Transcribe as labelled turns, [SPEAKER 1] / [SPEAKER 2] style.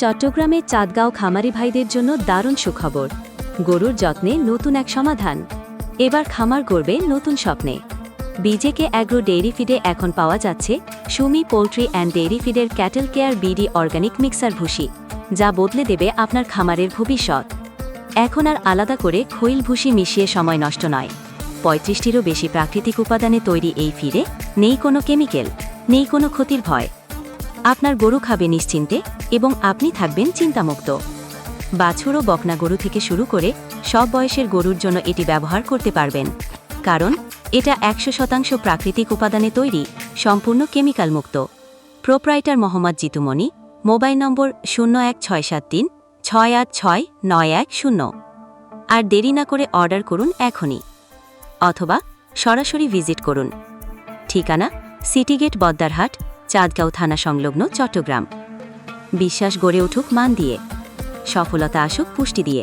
[SPEAKER 1] চট্টগ্রামে চাঁদগাঁও খামারি ভাইদের জন্য দারুণ সুখবর। গরুর যত্নে নতুন এক সমাধান। এবার খামার গড়বে নতুন স্বপ্নে। বিজেকে অ্যাগ্রো ডেইরি ফিডে এখন পাওয়া যাচ্ছে সুমি পোল্ট্রি অ্যান্ড ডেইরি ফিডের cattle care BD organic mixer ভুসি, যা বদলে দেবে আপনার খামারের ভবিষ্যৎ। এখন আর আলাদা করে খৈল ভুসি মিশিয়ে সময় নষ্ট নয়। ৩৫টিরও বেশি প্রাকৃতিক উপাদানে তৈরি এই ফিডে নেই কোনো কেমিক্যাল, নেই কোনো ক্ষতির ভয়। আপনার গরু খাবে নিশ্চিন্তে এবং আপনি থাকবেন চিন্তামুক্ত। বাছুর ও বকনা গরু থেকে শুরু করে সব বয়সের গরুর জন্য এটি ব্যবহার করতে পারবেন, কারণ এটা ১০০% প্রাকৃতিক উপাদানে তৈরি, সম্পূর্ণ কেমিক্যাল মুক্ত। প্রোপ্রাইটার মোহাম্মদ জিতুমণি, মোবাইল নম্বর 01673 686910। আর দেরি না করে অর্ডার করুন এখনই, অথবা সরাসরি ভিজিট করুন। ঠিকানা সিটি গেট, বদ্দারহাট, চাঁদগাঁও থানা সংলগ্ন, চট্টগ্রাম। বিশ্বাস গড়ে উঠুক মান দিয়ে, সফলতা আসুক পুষ্টি দিয়ে।